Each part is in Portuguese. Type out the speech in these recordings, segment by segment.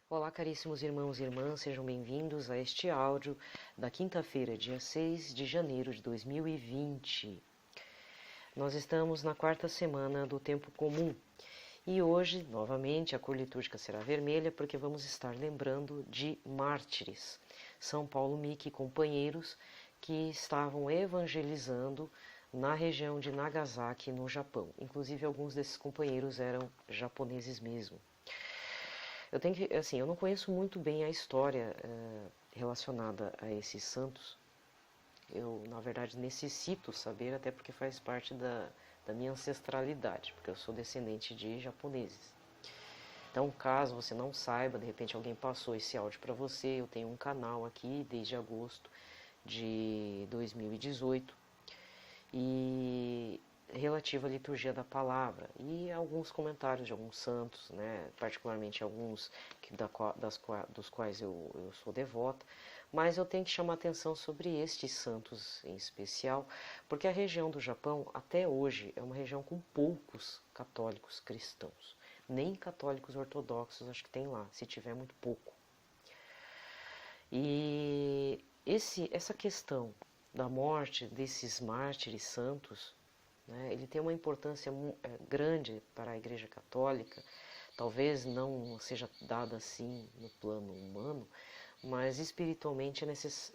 Olá, caríssimos irmãos e irmãs, sejam bem-vindos a este áudio da quinta-feira, dia 6 de janeiro de 2020. Nós estamos na quarta semana do tempo comum e hoje, novamente, a cor litúrgica será vermelha porque vamos estar lembrando de mártires, São Paulo Miki e companheiros que estavam evangelizando na região de Nagasaki, no Japão. Inclusive, alguns desses companheiros eram japoneses mesmo. Eu não conheço muito bem a história relacionada a esses santos. Eu, na verdade, necessito saber, até porque faz parte da minha ancestralidade, porque eu sou descendente de japoneses. Então, caso você não saiba, de repente alguém passou esse áudio para você, eu tenho um canal aqui desde agosto de 2018 e relativo à liturgia da palavra e alguns comentários de alguns santos, né, particularmente alguns dos quais eu sou devota, mas eu tenho que chamar atenção sobre estes santos em especial, porque a região do Japão até hoje é uma região com poucos católicos cristãos, nem católicos ortodoxos acho que tem lá, se tiver muito pouco. E essa questão da morte desses mártires santos, né, ele tem uma importância grande para a Igreja Católica, talvez não seja dada assim no plano humano, mas espiritualmente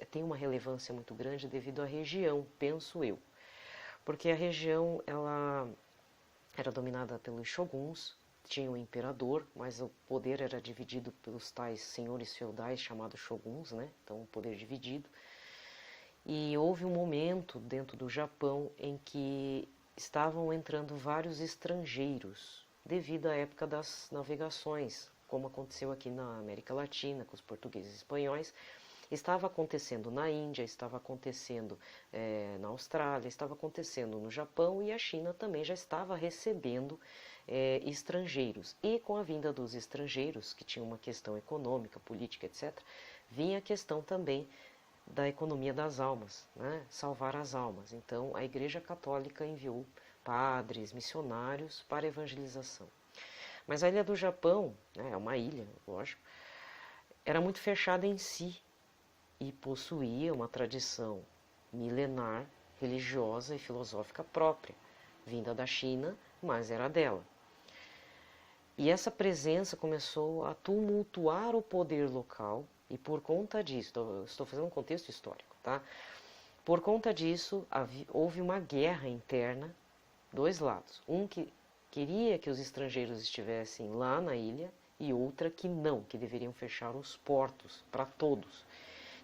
tem uma relevância muito grande devido à região, penso eu. Porque a região ela era dominada pelos shoguns, tinha um imperador, mas o poder era dividido pelos tais senhores feudais chamados shoguns, né? Então, o poder dividido. E houve um momento dentro do Japão em que estavam entrando vários estrangeiros, devido à época das navegações, como aconteceu aqui na América Latina, com os portugueses e espanhóis. Estava acontecendo na Índia, estava acontecendo na Austrália, estava acontecendo no Japão e a China também já estava recebendo estrangeiros. E com a vinda dos estrangeiros, que tinha uma questão econômica, política, etc., vinha a questão também da economia das almas, né? Salvar as almas. Então, a Igreja Católica enviou padres, missionários para a evangelização. Mas a ilha do Japão, né, é uma ilha, lógico, era muito fechada em si e possuía uma tradição milenar, religiosa e filosófica própria, vinda da China, mas era dela. E essa presença começou a tumultuar o poder local e por conta disso, estou fazendo um contexto histórico, tá? Por conta disso, houve uma guerra interna, dois lados. Um que queria que os estrangeiros estivessem lá na ilha e outra que não, que deveriam fechar os portos para todos.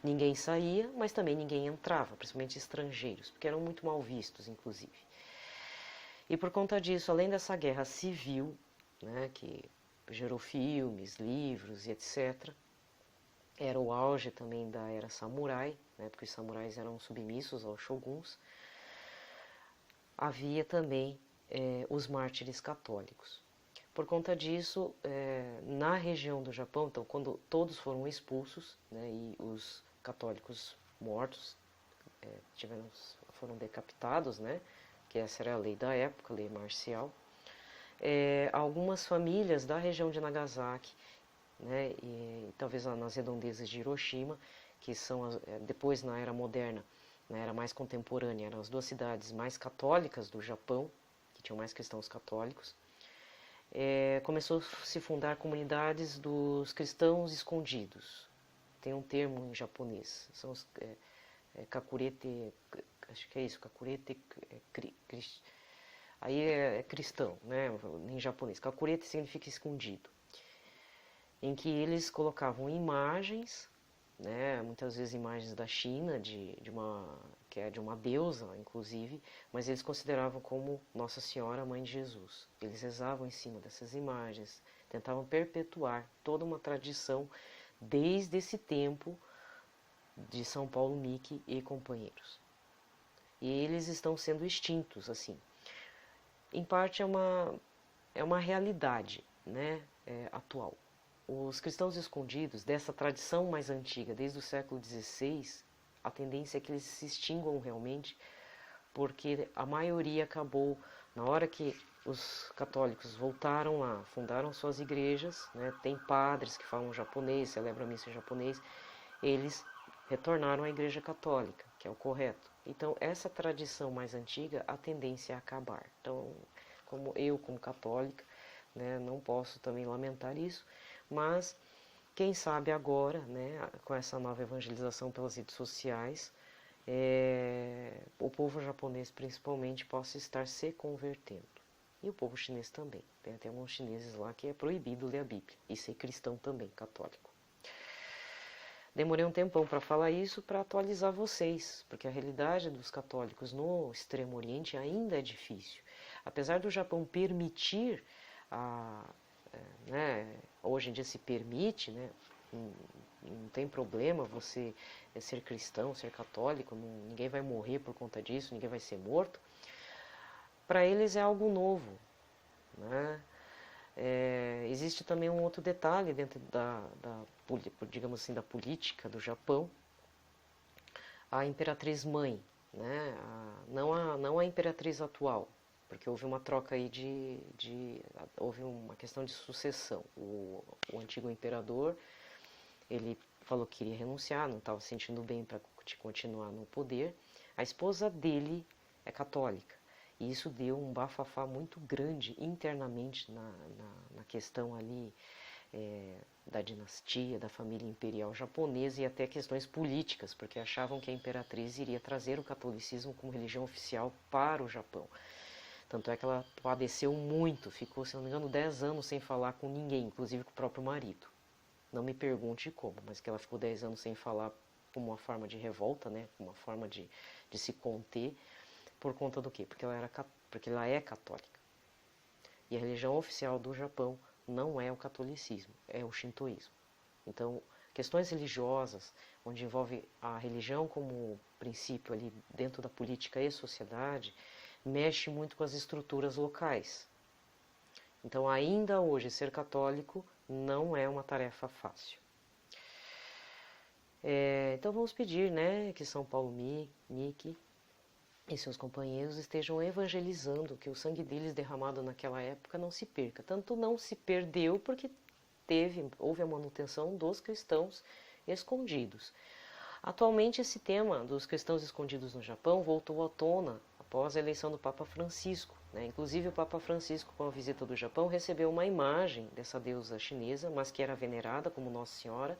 Ninguém saía, mas também ninguém entrava, principalmente estrangeiros, porque eram muito mal vistos, inclusive. E por conta disso, além dessa guerra civil, né, que gerou filmes, livros e etc., era o auge também da era samurai, né, porque os samurais eram submissos aos shoguns. Havia também os mártires católicos. Por conta disso, na região do Japão, então, quando todos foram expulsos, né, e os católicos mortos foram decapitados, né, que essa era a lei da época, a lei marcial, algumas famílias da região de Nagasaki, né, e talvez nas redondezas de Hiroshima, que são depois na era moderna, na era mais contemporânea, eram as duas cidades mais católicas do Japão, que tinham mais cristãos católicos. Começou a se fundar comunidades dos cristãos escondidos. Tem um termo em japonês, são os kakurete, acho que é isso, kakurete, aí é cristão, né, em japonês. Kakurete significa escondido, em que eles colocavam imagens, né, muitas vezes imagens da China, que é de uma deusa, inclusive, mas eles consideravam como Nossa Senhora, Mãe de Jesus. Eles rezavam em cima dessas imagens, tentavam perpetuar toda uma tradição desde esse tempo de São Paulo Miki e companheiros. E eles estão sendo extintos, assim. Em parte é uma realidade, né, atual. Os cristãos escondidos, dessa tradição mais antiga, desde o século XVI, a tendência é que eles se extinguam realmente, porque a maioria acabou Na hora que os católicos voltaram lá, fundaram suas igrejas, né, tem padres que falam japonês, celebram a missa em japonês, eles retornaram à Igreja Católica, que é o correto. Então, essa tradição mais antiga, a tendência é acabar. Então, como católica, né, não posso também lamentar isso, mas quem sabe agora, né, com essa nova evangelização pelas redes sociais, o povo japonês principalmente possa estar se convertendo. E o povo chinês também. Tem até alguns chineses lá que é proibido ler a Bíblia e ser cristão também, católico. Demorei um tempão para falar isso, para atualizar vocês, porque a realidade dos católicos no Extremo Oriente ainda é difícil. Apesar do Japão permitir, né, hoje em dia se permite, né, não tem problema você ser cristão, ser católico, ninguém vai morrer por conta disso, ninguém vai ser morto. Para eles é algo novo, né? Existe também um outro detalhe dentro digamos assim, da política do Japão. A imperatriz mãe, né? Não a imperatriz atual, porque houve uma troca aí houve uma questão de sucessão. O antigo imperador, ele falou que queria renunciar, não estava se sentindo bem para continuar no poder. A esposa dele é católica. E isso deu um bafafá muito grande internamente na questão ali da dinastia, da família imperial japonesa e até questões políticas, porque achavam que a imperatriz iria trazer o catolicismo como religião oficial para o Japão. Tanto é que ela padeceu muito, ficou, se não me engano, 10 anos sem falar com ninguém, inclusive com o próprio marido. Não me pergunte como, mas que ela ficou 10 anos sem falar como uma forma de revolta, né, uma forma de se conter. Por conta do quê? Porque ela é católica. E a religião oficial do Japão não é o catolicismo, é o shintoísmo. Então, questões religiosas, onde envolve a religião como princípio ali dentro da política e sociedade, mexe muito com as estruturas locais. Então, ainda hoje, ser católico não é uma tarefa fácil. Então, vamos pedir, né, que São Paulo Miki e seus companheiros estejam evangelizando, que o sangue deles derramado naquela época não se perca. Tanto não se perdeu porque houve a manutenção dos cristãos escondidos. Atualmente esse tema dos cristãos escondidos no Japão voltou à tona após a eleição do Papa Francisco, né? Inclusive o Papa Francisco, com a visita do Japão, recebeu uma imagem dessa deusa chinesa, mas que era venerada como Nossa Senhora,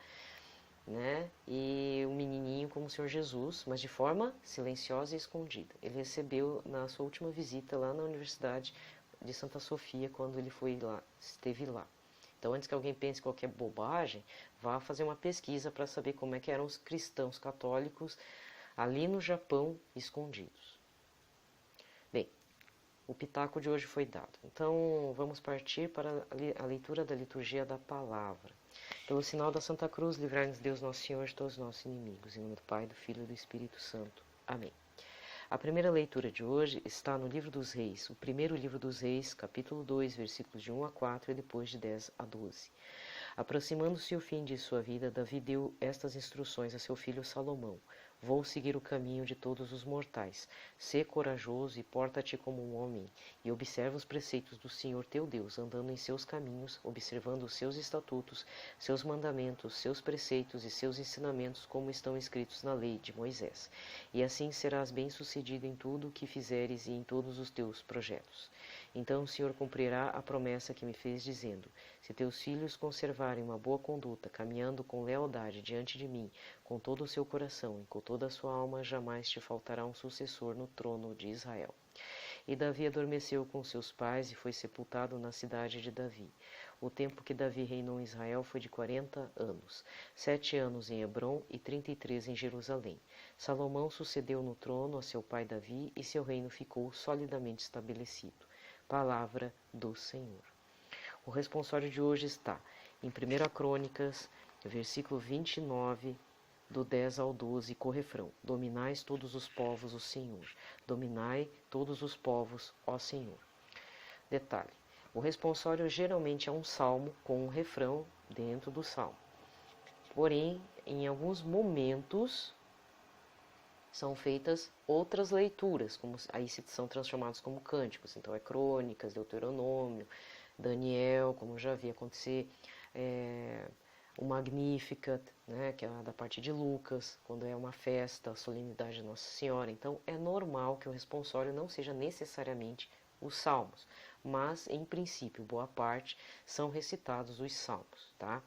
né? E o menininho como o Senhor Jesus, mas de forma silenciosa e escondida. Ele recebeu na sua última visita lá na Universidade de Santa Sofia, quando ele esteve lá. Então, antes que alguém pense qualquer bobagem, vá fazer uma pesquisa para saber como é que eram os cristãos católicos ali no Japão escondidos. Bem, o pitaco de hoje foi dado. Então, vamos partir para a leitura da liturgia da palavra. Pelo sinal da Santa Cruz, livrai-nos Deus Nosso Senhor de todos os nossos inimigos. Em nome do Pai, do Filho e do Espírito Santo. Amém. A primeira leitura de hoje está no Livro dos Reis, o primeiro Livro dos Reis, capítulo 2, versículos de 1 a 4 e depois de 10 a 12. Aproximando-se o fim de sua vida, Davi deu estas instruções a seu filho Salomão. Vou seguir o caminho de todos os mortais. Sê corajoso e porta-te como um homem, e observa os preceitos do Senhor teu Deus, andando em seus caminhos, observando os seus estatutos, seus mandamentos, seus preceitos e seus ensinamentos, como estão escritos na lei de Moisés. E assim serás bem-sucedido em tudo o que fizeres e em todos os teus projetos. Então o Senhor cumprirá a promessa que me fez, dizendo: se teus filhos conservarem uma boa conduta, caminhando com lealdade diante de mim, com todo o seu coração e com toda a sua alma, jamais te faltará um sucessor no trono de Israel. E Davi adormeceu com seus pais e foi sepultado na cidade de Davi. O tempo que Davi reinou em Israel foi de 40 anos, 7 anos em Hebrom e 33 em Jerusalém. Salomão sucedeu no trono a seu pai Davi e seu reino ficou solidamente estabelecido. Palavra do Senhor. O responsório de hoje está em 1 Crônicas, versículo 29, do 10 ao 12, com o refrão: dominais todos os povos, o Senhor. Dominai todos os povos, ó Senhor. Detalhe: o responsório geralmente é um salmo com um refrão dentro do salmo. Porém, em alguns momentos, são feitas outras leituras, como aí são transformados como cânticos. Então é Crônicas, Deuteronômio, Daniel, como já vi acontecer, o Magnificat, né, que é da parte de Lucas, quando é uma festa, a solenidade de Nossa Senhora. Então é normal que o responsório não seja necessariamente os salmos, mas em princípio, boa parte são recitados os salmos, tá?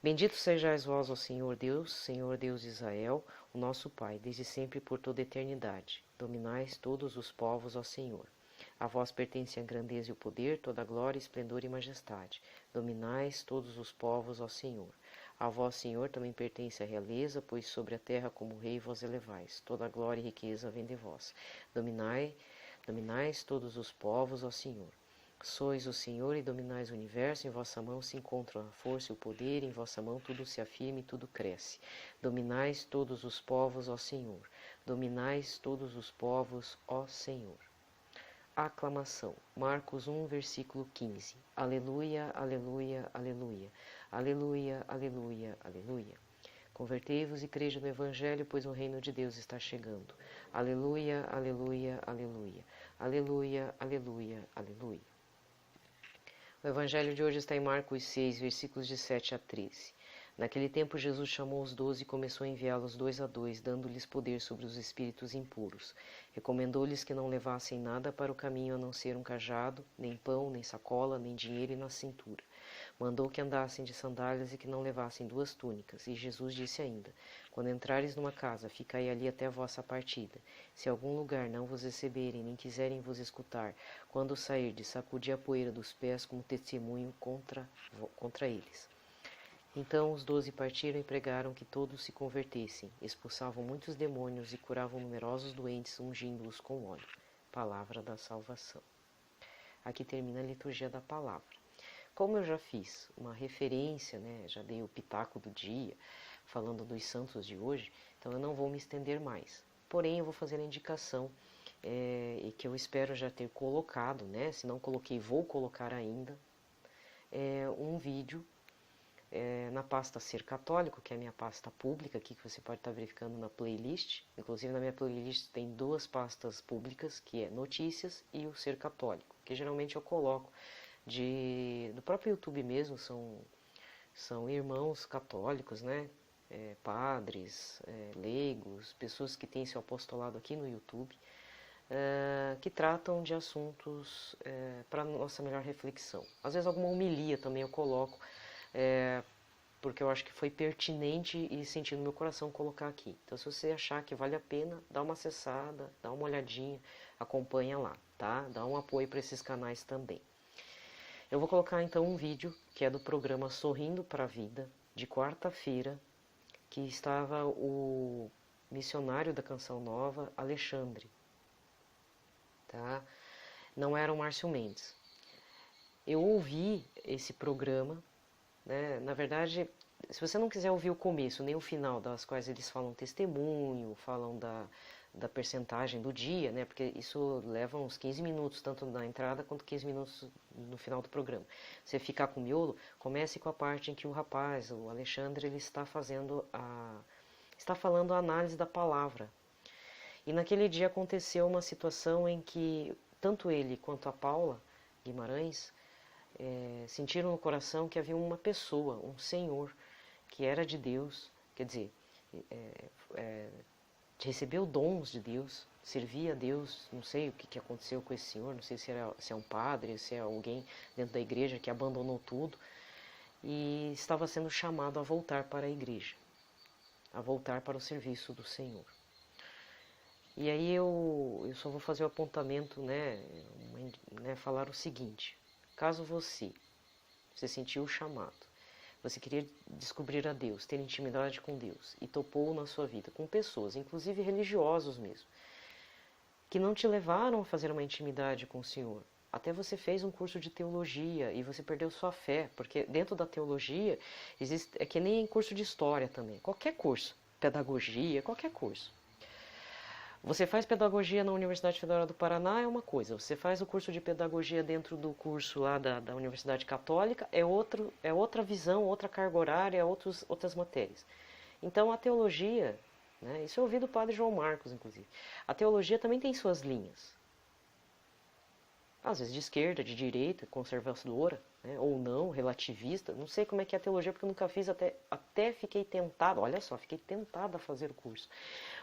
Bendito sejais vós, ó Senhor Deus de Israel, o nosso Pai, desde sempre e por toda a eternidade. Dominais todos os povos, ó Senhor. A vós pertencem a grandeza e o poder, toda a glória, esplendor e majestade. Dominais todos os povos, ó Senhor. A vós, Senhor, também pertence a realeza, pois sobre a terra como rei vós elevais. Toda a glória e riqueza vem de vós. Dominais todos os povos, ó Senhor. Sois o Senhor e dominais o universo, em vossa mão se encontram a força e o poder, em vossa mão tudo se afirma e tudo cresce. Dominais todos os povos, ó Senhor. Dominais todos os povos, ó Senhor. Aclamação. Marcos 1, versículo 15. Aleluia, aleluia, aleluia. Aleluia, aleluia, aleluia. Convertei-vos e crede no Evangelho, pois o reino de Deus está chegando. Aleluia, aleluia, aleluia. Aleluia, aleluia, aleluia. O Evangelho de hoje está em Marcos 6, versículos de 7 a 13. Naquele tempo Jesus chamou os 12 e começou a enviá-los 2 a 2, dando-lhes poder sobre os espíritos impuros. Recomendou-lhes que não levassem nada para o caminho a não ser um cajado, nem pão, nem sacola, nem dinheiro na cintura. Mandou que andassem de sandálias e que não levassem 2 túnicas. E Jesus disse ainda: quando entrares numa casa, ficai ali até a vossa partida. Se algum lugar não vos receberem, nem quiserem vos escutar, quando sairdes, sacudi a poeira dos pés como testemunho contra eles. Então os 12 partiram e pregaram que todos se convertessem, expulsavam muitos demônios e curavam numerosos doentes, ungindo-os com óleo. Palavra da salvação. Aqui termina a liturgia da palavra. Como eu já fiz uma referência, né, já dei o pitaco do dia, falando dos santos de hoje, então eu não vou me estender mais. Porém, eu vou fazer a indicação, e que eu espero já ter colocado, né, se não coloquei, vou colocar ainda, um vídeo na pasta Ser Católico, que é a minha pasta pública, aqui que você pode estar verificando na playlist. Inclusive na minha playlist tem 2 pastas públicas, que é Notícias e o Ser Católico, que geralmente eu coloco do próprio YouTube mesmo, são irmãos católicos, né? Padres, leigos, pessoas que têm seu apostolado aqui no YouTube, que tratam de assuntos para nossa melhor reflexão. Às vezes alguma homilia também eu coloco, porque eu acho que foi pertinente e senti no meu coração colocar aqui. Então, se você achar que vale a pena, dá uma acessada, dá uma olhadinha, acompanha lá, tá? Dá um apoio para esses canais também. Eu vou colocar então um vídeo que é do programa Sorrindo para a Vida, de quarta-feira, que estava o missionário da Canção Nova, Alexandre, tá? Não era o Márcio Mendes. Eu ouvi esse programa, né? Na verdade, se você não quiser ouvir o começo nem o final, das quais eles falam testemunho, falam da percentagem do dia, né? Porque isso leva uns 15 minutos, tanto na entrada quanto 15 minutos no final do programa. Você ficar com o miolo, comece com a parte em que o rapaz, o Alexandre, ele está falando a análise da palavra. E naquele dia aconteceu uma situação em que tanto ele quanto a Paula Guimarães sentiram no coração que havia uma pessoa, um senhor, que era de Deus, quer dizer, recebeu dons de Deus, servia a Deus. Não sei o que aconteceu com esse senhor, não sei se é um padre, se é alguém dentro da igreja que abandonou tudo e estava sendo chamado a voltar para a igreja, a voltar para o serviço do Senhor. E aí eu só vou fazer o apontamento, falar o seguinte: caso você sentiu o chamado, você queria descobrir a Deus, ter intimidade com Deus e topou na sua vida com pessoas, inclusive religiosos mesmo, que não te levaram a fazer uma intimidade com o Senhor. Até você fez um curso de teologia e você perdeu sua fé, porque dentro da teologia é que nem curso de história também, qualquer curso, pedagogia, qualquer curso. Você faz pedagogia na Universidade Federal do Paraná é uma coisa, você faz o curso de pedagogia dentro do curso lá da Universidade Católica é outra visão, outra carga horária, outras matérias. Então a teologia, né? Isso eu ouvi do padre João Marcos, inclusive. A teologia também tem suas linhas. Às vezes de esquerda, de direita, conservadora, né? Ou não, relativista. Não sei como é que é a teologia, porque eu nunca fiz, até fiquei tentado, olha só, fiquei tentada a fazer o curso.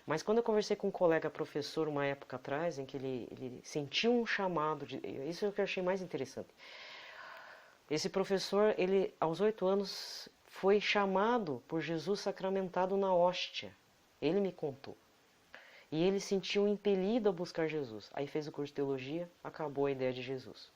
Mas quando eu conversei com um colega professor uma época atrás, em que ele sentiu um chamado, isso é o que eu achei mais interessante. Esse professor, ele aos 8 anos, foi chamado por Jesus sacramentado na hóstia. Ele me contou. E ele sentiu impelido a buscar Jesus. Aí fez o curso de teologia, acabou a ideia de Jesus.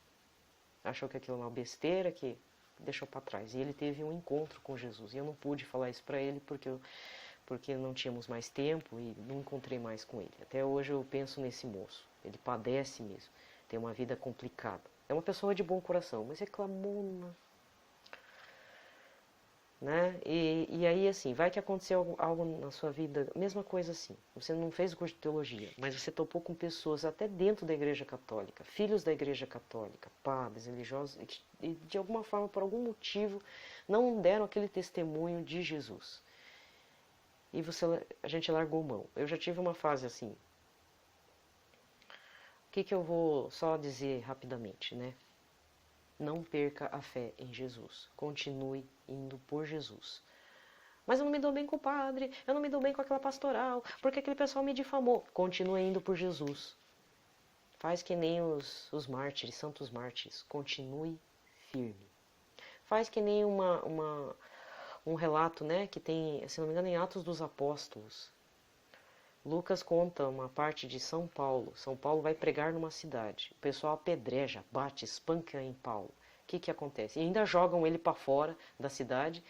Achou que aquilo era uma besteira, que deixou para trás. E ele teve um encontro com Jesus. E eu não pude falar isso para ele porque não tínhamos mais tempo e não encontrei mais com ele. Até hoje eu penso nesse moço. Ele padece mesmo. Tem uma vida complicada. É uma pessoa de bom coração, mas reclamona. Né? E aí, assim, vai que aconteceu algo na sua vida, mesma coisa assim. Você não fez o curso de teologia, mas você topou com pessoas até dentro da Igreja Católica, filhos da Igreja Católica, padres, religiosos, e de alguma forma, por algum motivo, não deram aquele testemunho de Jesus. E a gente largou mão. Eu já tive uma fase assim. O que eu vou só dizer rapidamente, né? Não perca a fé em Jesus. Continue indo por Jesus. Mas eu não me dou bem com o padre, eu não me dou bem com aquela pastoral, porque aquele pessoal me difamou. Continue indo por Jesus. Faz que nem os mártires, santos mártires. Continue firme. Faz que nem um relato, né, que tem, se não me engano, em Atos dos Apóstolos. Lucas conta uma parte de São Paulo. São Paulo vai pregar numa cidade. O pessoal apedreja, bate, espanca em Paulo. O que acontece? E ainda jogam ele para fora da cidade,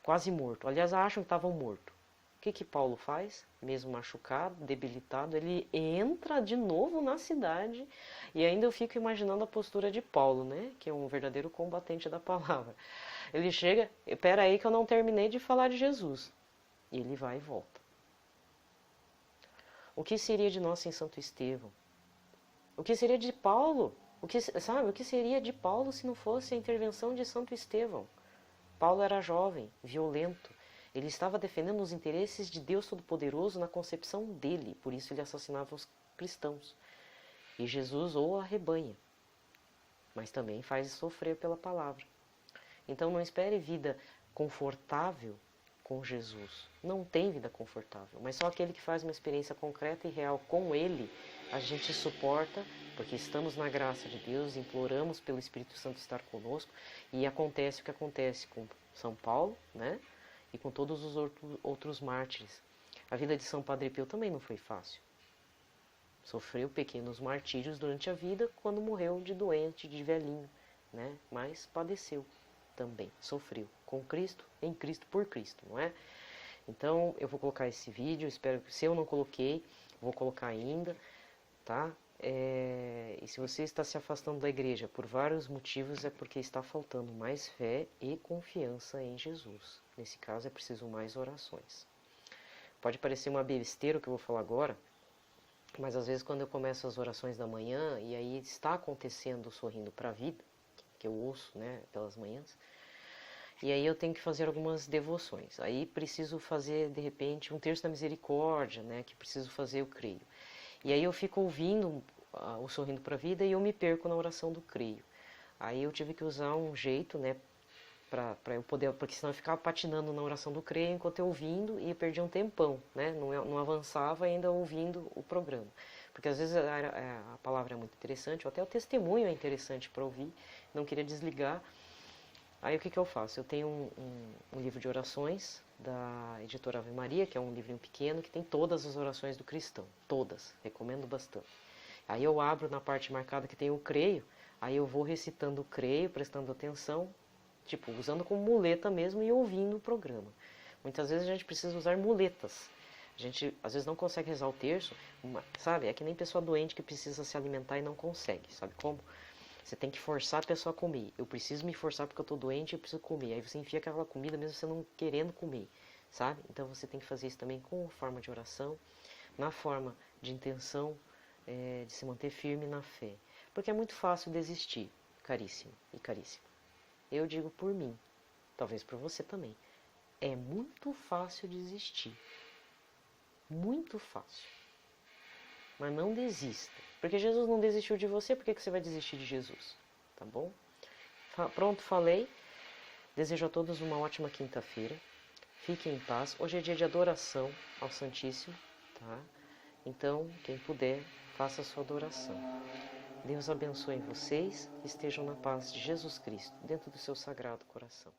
quase morto. Aliás, acham que estavam morto. O que Paulo faz? Mesmo machucado, debilitado, ele entra de novo na cidade. E ainda eu fico imaginando a postura de Paulo, né? Que é um verdadeiro combatente da palavra. Ele chega, espera aí que eu não terminei de falar de Jesus. E ele vai e volta. O que seria de nós sem Santo Estevão? O que seria de Paulo? O que seria de Paulo se não fosse a intervenção de Santo Estevão? Paulo era jovem, violento. Ele estava defendendo os interesses de Deus Todo-Poderoso na concepção dele. Por isso ele assassinava os cristãos. E Jesus o arrebanha. Mas também faz sofrer pela palavra. Então não espere vida confortável com Jesus. Não tem vida confortável, mas só aquele que faz uma experiência concreta e real com Ele, a gente suporta, porque estamos na graça de Deus, imploramos pelo Espírito Santo estar conosco, e acontece o que acontece com São Paulo, né? E com todos os outros mártires. A vida de São Padre Pio também não foi fácil. Sofreu pequenos martírios durante a vida, quando morreu de doente, de velhinho, né? Mas padeceu também, sofreu com Cristo, em Cristo, por Cristo, não é? Então eu vou colocar esse vídeo, espero que, se eu não coloquei, vou colocar ainda, tá? E se você está se afastando da igreja por vários motivos, é porque está faltando mais fé e confiança em Jesus. Nesse caso é preciso mais orações. Pode parecer uma besteira o que eu vou falar agora, mas às vezes quando eu começo as orações da manhã, e aí está acontecendo o Sorrindo para a Vida, que eu ouço, né, pelas manhãs, e aí eu tenho que fazer algumas devoções. Aí preciso fazer, de repente, um terço da misericórdia, né, que preciso fazer, eu creio. E aí eu fico ouvindo o Sorrindo para a Vida e eu me perco na oração do creio. Aí eu tive que usar um jeito, né, para eu poder, porque senão eu ficava patinando na oração do creio enquanto eu ouvindo e eu perdia um tempão, né, não avançava ainda ouvindo o programa. Porque às vezes a palavra é muito interessante, ou até o testemunho é interessante para ouvir, não queria desligar. Aí o que eu faço? Eu tenho um livro de orações da editora Ave Maria, que é um livrinho pequeno, que tem todas as orações do cristão. Todas, recomendo bastante. Aí eu abro na parte marcada que tem o creio, aí eu vou recitando o creio, prestando atenção, tipo, usando como muleta mesmo e ouvindo o programa. Muitas vezes a gente precisa usar muletas. A gente, às vezes, não consegue rezar o terço, sabe? É que nem pessoa doente que precisa se alimentar e não consegue, sabe como? Você tem que forçar a pessoa a comer. Eu preciso me forçar porque eu estou doente e eu preciso comer. Aí você enfia aquela comida mesmo você não querendo comer, sabe? Então você tem que fazer isso também com forma de oração, na forma de intenção, de se manter firme na fé. Porque é muito fácil desistir, caríssimo e caríssima. Eu digo por mim, talvez por você também. É muito fácil desistir. Muito fácil. Mas não desista. Porque Jesus não desistiu de você, por que você vai desistir de Jesus? Tá bom? Pronto, falei. Desejo a todos uma ótima quinta-feira. Fiquem em paz. Hoje é dia de adoração ao Santíssimo, tá? Então, quem puder, faça a sua adoração. Deus abençoe vocês e estejam na paz de Jesus Cristo, dentro do seu sagrado coração.